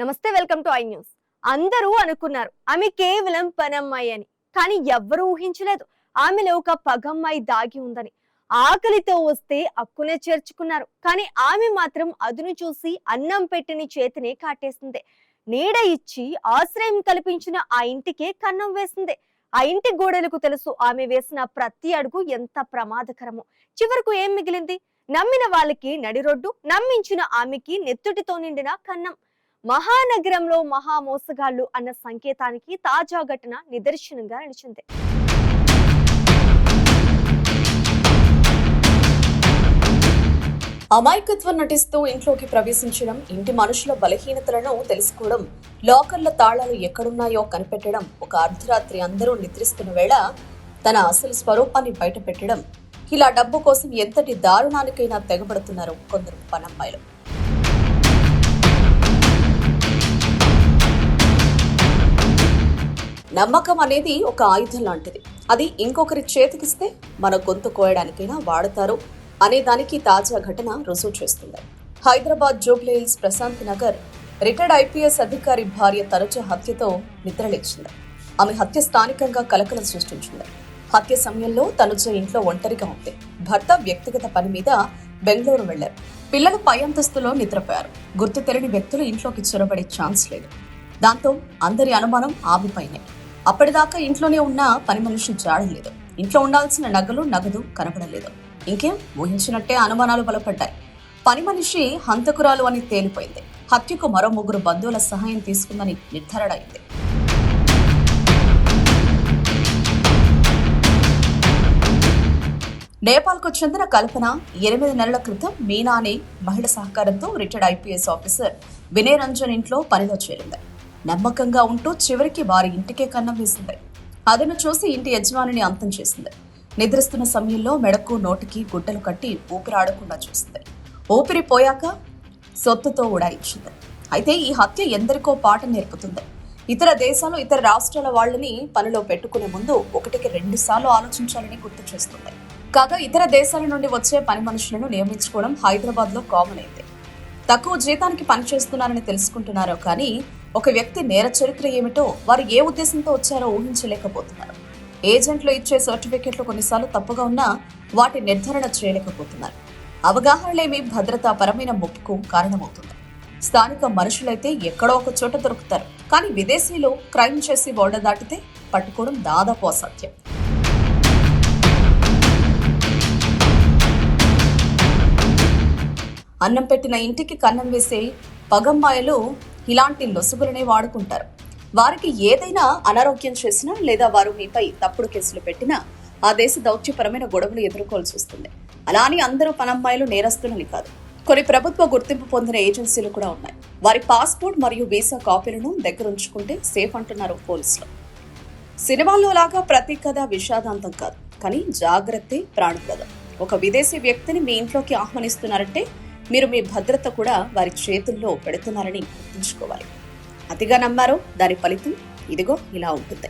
నమస్తే, welcome to I news. అందరూ అనుకున్నారు ఆమె కేవలం పనమ్మాయి అని. కానీ ఎవ్వరూ ఊహించలేదు ఆమెలో ఒక పగమ్మాయి దాగి ఉందని. ఆకలితో వస్తే అక్కునే చేర్చుకున్నారు. కానీ ఆమె మాత్రం అదును చూసి అన్నం పెట్టిన చేతినే కాటేసింది. నీడ ఇచ్చి ఆశ్రయం కల్పించిన ఆ ఇంటికే కన్నం వేసింది. ఆ ఇంటి గోడలకు తెలుసు ఆమె వేసిన ప్రతి అడుగు ఎంత ప్రమాదకరమో. చివరకు ఏం మిగిలింది? నమ్మిన వాళ్ళకి నడిరొడ్డు, నమ్మించిన ఆమెకి నెత్తుటితో నిండిన కన్నం. మహానగరంలో మహా మోసగాళ్లు అన్న సంకేతానికి తాజా ఘటన నిదర్శనంగా నిలిచింది. అమాయకత్వం నటిస్తూ ఇంట్లోకి ప్రవేశించడం, ఇంటి మనుషుల బలహీనతలను తెలుసుకోవడం, లాకర్ల తాళాలు ఎక్కడున్నాయో కనిపెట్టడం, ఒక అర్ధరాత్రి అందరూ నిద్రిస్తున్న వేళ తన అసలు స్వరూపాన్ని బయటపెట్టడం, ఇలా డబ్బు కోసం ఎంతటి దారుణానికైనా తెగబడుతున్నారు కొందరు పనమ్మాయిలు. నమ్మకం అనేది ఒక ఆయుధం లాంటిది. అది ఇంకొకరి చేతికిస్తే మన గొంతు కోయడానికైనా వాడతారు అనే దానికి తాజా ఘటన రుజువు చేస్తుంది. హైదరాబాద్ జూబ్లీ హిల్స్ ప్రశాంత్ నగర్ రిటైర్డ్ ఐపీఎస్ అధికారి భార్య తనుజ హత్యతో నిద్రలేచింది. ఆమె హత్య స్థానికంగా కలకలం సృష్టించింది. హత్య సమయంలో తనుజ ఇంట్లో ఒంటరిగా ఉంది. భర్త వ్యక్తిగత పని మీద బెంగళూరు వెళ్లారు. పిల్లలు పై అంతస్తులో నిద్రపోయారు. గుర్తు తెలియని వ్యక్తులు ఇంట్లోకి చొరబడే ఛాన్స్ లేదు. దాంతో అందరి అనుమానం ఆమెపైనే. అప్పటిదాకా ఇంట్లోనే ఉన్న పని మనిషి జాడలేదు. ఇంట్లో ఉండాల్సిన నగదు కనబడలేదు. ఇంకేం ఊహించినట్టే అనుమానాలు బలపడ్డాయి. పని మనిషి హంతకురాలు అని తేలిపోయింది. హత్యకు మరో 3 బంధువుల సహాయం తీసుకుందని నిర్ధారణ అయింది. నేపాల్కు చెందిన కల్పన 8 నెలల క్రితం మీనా అనే మహిళ సహకారంతో retired IPS officer Vinay Ranjan ఇంట్లో పనిలో చేరింది. నమ్మకంగా ఉంటూ చివరికి వారి ఇంటికే కన్నం వేసింది. అదను చూసి ఇంటి యజమానిని అంతం చేసింది. నిద్రిస్తున్న సమయంలో మెడకు నోటికి గుడ్డలు కట్టి ఊపిరాడకుండా చూసింది. ఊపిరి పోయాక సొత్తుతో ఉడాయించింది. అయితే ఈ హత్య ఎందరికో పాఠం నేర్పుతుంది. ఇతర దేశాలు, ఇతర రాష్ట్రాల వాళ్ళని పనిలో పెట్టుకునే ముందు 1కి 2 సార్లు ఆలోచించాలని గుర్తు చేస్తుంది. కాగా ఇతర దేశాల నుండి వచ్చే పని మనుషులను నియమించుకోవడం హైదరాబాద్ లో కామన్ అయింది. తక్కువ జీతానికి పనిచేస్తున్నారని తెలుసుకుంటున్నారో కానీ ఒక వ్యక్తి నేర చరిత్ర ఏమిటో, వారు ఏ ఉద్దేశంతో వచ్చారో ఊహించలేకపోతున్నారు. ఏజెంట్లు ఇచ్చే సర్టిఫికెట్లు కొన్నిసార్లు తప్పుగా ఉన్నా వాటి నిర్ధారణ చేయలేకపోతున్నారు. అవగాహనలేమి భద్రతాపరమైన ముప్పుకు కారణమవుతుంది. స్థానిక మనుషులైతే ఎక్కడో ఒక చోట దొరుకుతారు. కానీ విదేశీయులు క్రైమ్ చేసి బోర్డర్ దాటితే పట్టుకోవడం దాదాపు అసాధ్యం. అన్నం పెట్టిన ఇంటికి కన్నం వేసే పగమ్మాయిలు ఇలాంటి లొసుగులనే వాడుకుంటారు. వారికి ఏదైనా అనారోగ్యం చేసినా లేదా వారు మీపై తప్పుడు కేసులు పెట్టినా ఆ దేశ దౌత్యపరమైన గొడవలు ఎదుర్కోవాల్సి వస్తుంది. అలా అని అందరూ పనమ్మాయిలు నేరస్తులని కాదు. కొన్ని ప్రభుత్వ గుర్తింపు పొందిన ఏజెన్సీలు కూడా ఉన్నాయి. వారి పాస్పోర్ట్ మరియు వీసా కాపీలను దగ్గరుంచుకుంటే సేఫ్ అంటున్నారు పోలీసులు. సినిమాల్లో లాగా ప్రతి కథ విషాదాంతం కాదు, కానీ జాగ్రత్తే ప్రాణప్రదం. ఒక విదేశీ వ్యక్తిని మీ ఇంట్లోకి ఆహ్వానిస్తున్నారంటే మీరు మీ భద్రత కూడా వారి చేతుల్లో పెడుతున్నారని గుర్తుంచుకోవాలి. అతిగా నమ్మారో దాని ఫలితం ఇదిగో ఇలా ఉంటుంది.